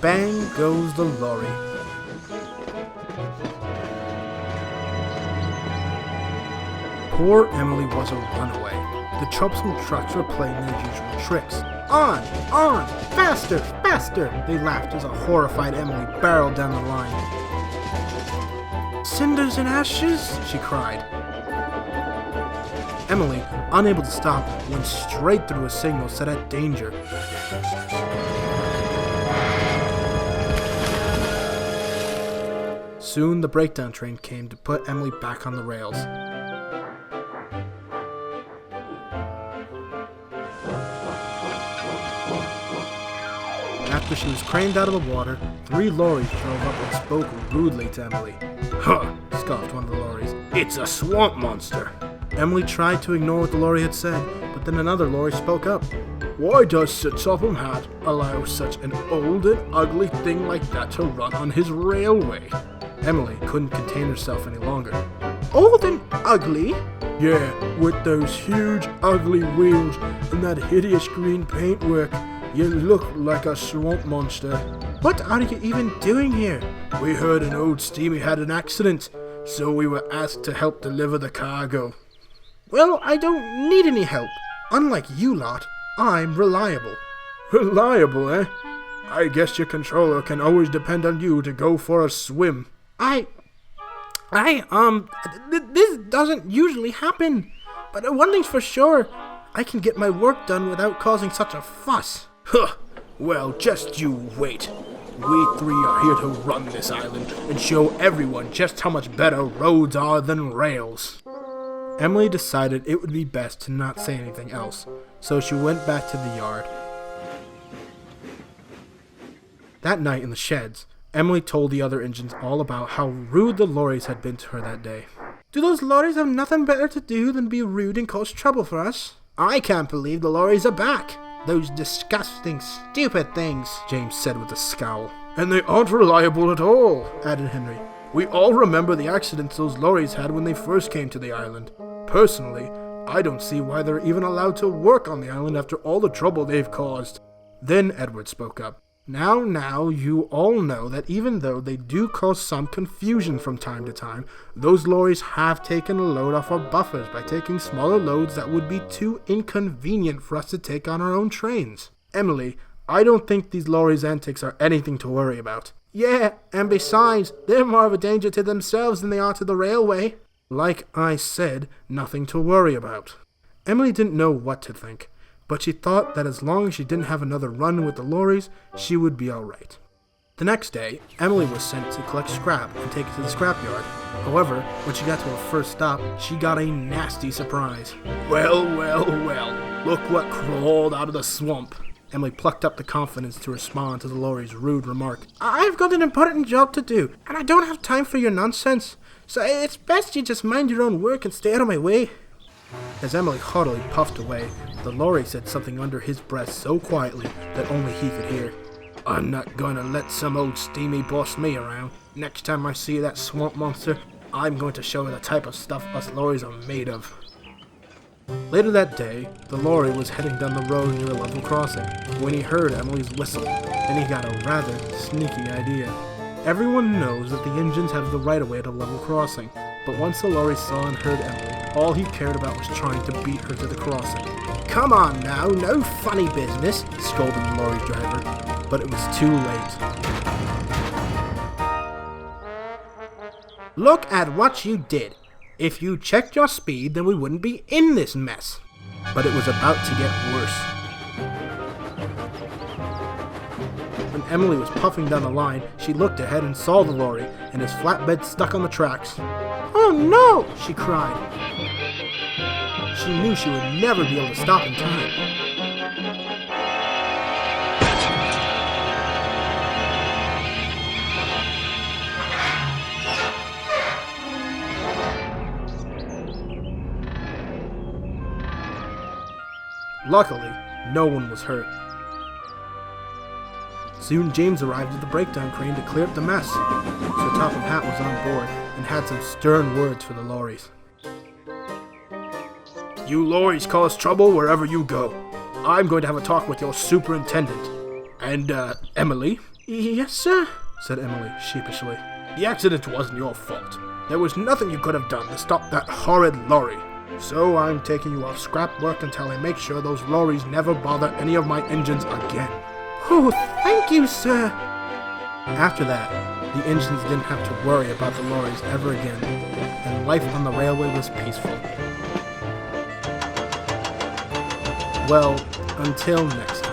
bang goes the lorry. Poor Emily was a runaway. The troublesome trucks were playing their usual tricks. On! Faster! Faster! They laughed as a horrified Emily barreled down the line. Cinders and ashes! She cried. Emily, unable to stop, went straight through a signal set at danger. Soon the breakdown train came to put Emily back on the rails. After she was craned out of the water, 3 lorries drove up and spoke rudely to Emily. Huh, scoffed one of the lorries. It's a swamp monster. Emily tried to ignore what the lorry had said, but then another lorry spoke up. Why does Sir Topham Hatt allow such an old and ugly thing like that to run on his railway? Emily couldn't contain herself any longer. Old and ugly? Yeah, with those huge ugly wheels and that hideous green paintwork. You look like a swamp monster. What are you even doing here? We heard an old steamer had an accident, so we were asked to help deliver the cargo. Well, I don't need any help. Unlike you lot, I'm reliable. Reliable, eh? I guess your controller can always depend on you to go for a swim. This doesn't usually happen. But one thing's for sure, I can get my work done without causing such a fuss. Huh, well, just you wait. We 3 are here to run this island and show everyone just how much better roads are than rails. Emily decided it would be best to not say anything else, so she went back to the yard. That night in the sheds, Emily told the other engines all about how rude the lorries had been to her that day. Do those lorries have nothing better to do than be rude and cause trouble for us? I can't believe the lorries are back. Those disgusting, stupid things, James said with a scowl. And they aren't reliable at all, added Henry. We all remember the accidents those lorries had when they first came to the island. Personally, I don't see why they're even allowed to work on the island after all the trouble they've caused. Then Edward spoke up. Now, you all know that even though they do cause some confusion from time to time, those lorries have taken a load off our buffers by taking smaller loads that would be too inconvenient for us to take on our own trains. Emily, I don't think these lorries' antics are anything to worry about. Yeah, and besides, they're more of a danger to themselves than they are to the railway. Like I said, nothing to worry about. Emily didn't know what to think, but she thought that as long as she didn't have another run with the lorries, she would be alright. The next day, Emily was sent to collect scrap and take it to the scrapyard. However, when she got to her first stop, she got a nasty surprise. Well, look what crawled out of the swamp. Emily plucked up the confidence to respond to the lorry's rude remark. I've got an important job to do, and I don't have time for your nonsense, so it's best you just mind your own work and stay out of my way. As Emily haughtily puffed away, the lorry said something under his breath so quietly that only he could hear. I'm not gonna let some old steamy boss me around. Next time I see that swamp monster, I'm going to show her the type of stuff us lorries are made of. Later that day, the lorry was heading down the road near a level crossing when he heard Emily's whistle, and he got a rather sneaky idea. Everyone knows that the engines have the right-of-way at a level crossing, but once the lorry saw and heard Emily, all he cared about was trying to beat her to the crossing. Come on now, no funny business, scolded the lorry driver, but it was too late. Look at what you did. If you checked your speed, then we wouldn't be in this mess. But it was about to get worse. When Emily was puffing down the line, she looked ahead and saw the lorry and his flatbed stuck on the tracks. Oh no! She cried. She knew she would never be able to stop in time. Luckily, no one was hurt. Soon James arrived at the breakdown crane to clear up the mess. Sir Topham Hatt was on board and had some stern words for the lorries. You lorries cause trouble wherever you go. I'm going to have a talk with your superintendent. And, Emily, Yes, sir, said Emily sheepishly. The accident wasn't your fault. There was nothing you could have done to stop that horrid lorry. So I'm taking you off scrap work until I make sure those lorries never bother any of my engines again. Oh, thank you, sir. After that, the engines didn't have to worry about the lorries ever again, and life on the railway was peaceful. Well, until next time.